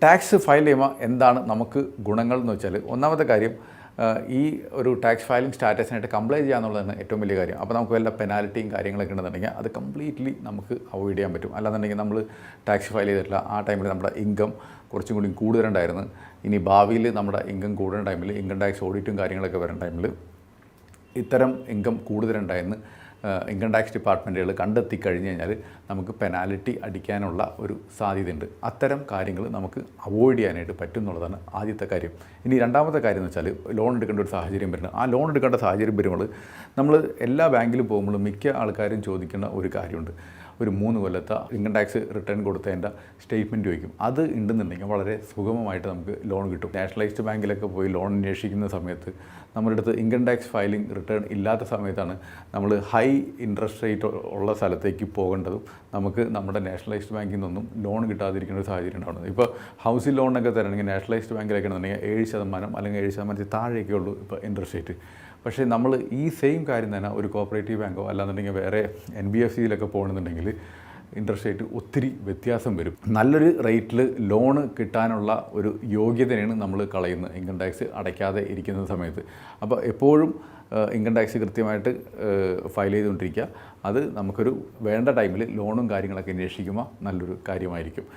Tax file ചെയ്യുമ്പോൾ എന്താണ് നമുക്ക് ഗുണങ്ങൾ എന്ന് വെച്ചാൽ, ഒന്നാമത്തെ കാര്യം ഈ ഒരു ടാക്സ് ഫയലിംഗ് സ്റ്റാറ്റസിനായിട്ട് കംപ്ലൈ ചെയ്യുക എന്നുള്ളതാണ് ഏറ്റവും വലിയ കാര്യം. അപ്പോൾ നമുക്ക് വല്ല പെനാൽറ്റിയും കാര്യങ്ങളൊക്കെ ഉണ്ടെന്നുണ്ടെങ്കിൽ അത് കംപ്ലീറ്റ്ലി നമുക്ക് അവോയ്ഡ് ചെയ്യാൻ പറ്റും. അല്ലാന്നുണ്ടെങ്കിൽ നമ്മൾ ടാക്സ് ഫയൽ ചെയ്തിട്ടില്ല, ആ ടൈമിൽ നമ്മുടെ ഇൻകം കുറച്ചും കൂടി കൂടുതലുണ്ടായിരുന്നു, ഇനി ഭാവിയിൽ നമ്മുടെ ഇൻകം കൂടുന്ന ടൈമിൽ ഇൻകം ടാക്സ് ഓഡിറ്റും കാര്യങ്ങളൊക്കെ വരുന്ന ടൈമിൽ ഇത്തരം ഇൻകം കൂടുതലുണ്ടായെന്ന് ഇൻകം ടാക്സ് ഡിപ്പാർട്ട്മെൻറ്റുകൾ കണ്ടെത്തി കഴിഞ്ഞ് കഴിഞ്ഞാൽ നമുക്ക് പെനാൽറ്റി അടിക്കാനുള്ള ഒരു സാധ്യതയുണ്ട്. അത്തരം കാര്യങ്ങൾ നമുക്ക് അവോയ്ഡ് ചെയ്യാനായിട്ട് പറ്റും എന്നുള്ളതാണ് ആദ്യത്തെ കാര്യം. ഇനി രണ്ടാമത്തെ കാര്യം എന്ന് വെച്ചാൽ, ലോൺ എടുക്കേണ്ട ഒരു സാഹചര്യം വരുന്നത്. ആ ലോൺ എടുക്കേണ്ട സാഹചര്യം വരുമ്പോൾ നമ്മൾ എല്ലാ ബാങ്കിലും പോകുമ്പോഴും മിക്ക ആൾക്കാരും ചോദിക്കുന്ന ഒരു കാര്യമുണ്ട്, ഒരു 3 കൊല്ലത്തെ ഇൻകം ടാക്സ് റിട്ടേൺ കൊടുത്തതിൻ്റെ സ്റ്റേറ്റ്മെൻറ്റ് ചോദിക്കും. അത് ഉണ്ടെന്നുണ്ടെങ്കിൽ വളരെ സുഗമമായിട്ട് നമുക്ക് ലോൺ കിട്ടും. നാഷണലൈസ്ഡ് ബാങ്കിലൊക്കെ പോയി ലോൺ അന്വേഷിക്കുന്ന സമയത്ത് നമ്മുടെ അടുത്ത് ഇൻകം ടാക്സ് ഫയലിംഗ് റിട്ടേൺ ഇല്ലാത്ത സമയത്താണ് നമ്മൾ ഹൈ ഇൻട്രസ്റ്റ് റേറ്റ് ഉള്ള സ്ഥലത്തേക്ക് പോകേണ്ടതും നമുക്ക് നമ്മുടെ നാഷണലൈസ്ഡ് ബാങ്കിൽ നിന്നൊന്നും ലോൺ കിട്ടാതിരിക്കുന്ന ഒരു സാഹചര്യം ഉണ്ടാവുന്നത്. ഇപ്പോൾ ഹൗസിംഗ് ലോണൊക്കെ തരണമെങ്കിൽ നാഷണലൈസ്ഡ് ബാങ്കിലൊക്കെ ആണെന്നുണ്ടെങ്കിൽ 7% അല്ലെങ്കിൽ 7% താഴേക്കേ ഉള്ളൂ ഇപ്പോൾ ഇൻട്രസ്റ്റ് റേറ്റ്. പക്ഷേ നമ്മൾ ഈ സെയിം കാര്യം തന്നെ ഒരു കോപ്പറേറ്റീവ് ബാങ്കോ അല്ലാന്നുണ്ടെങ്കിൽ വേറെ NBFCയിലൊക്കെ പോകണമെന്നുണ്ടെങ്കിൽ ഇൻട്രസ്റ്റ് റേറ്റ് ഒത്തിരി വ്യത്യാസം വരും. നല്ലൊരു റേറ്റിൽ ലോണ് കിട്ടാനുള്ള ഒരു യോഗ്യതയാണ് നമ്മൾ കളയുന്നത് ഇൻകം ടാക്സ് അടയ്ക്കാതെ ഇരിക്കുന്ന സമയത്ത്. അപ്പോൾ എപ്പോഴും ഇൻകം ടാക്സ് കൃത്യമായിട്ട് ഫയൽ ചെയ്തുകൊണ്ടിരിക്കുക. അത് നമുക്കൊരു വേണ്ട ടൈമിൽ ലോണും കാര്യങ്ങളൊക്കെ അന്വേഷിക്കുമ്പോൾ നല്ലൊരു കാര്യമായിരിക്കും.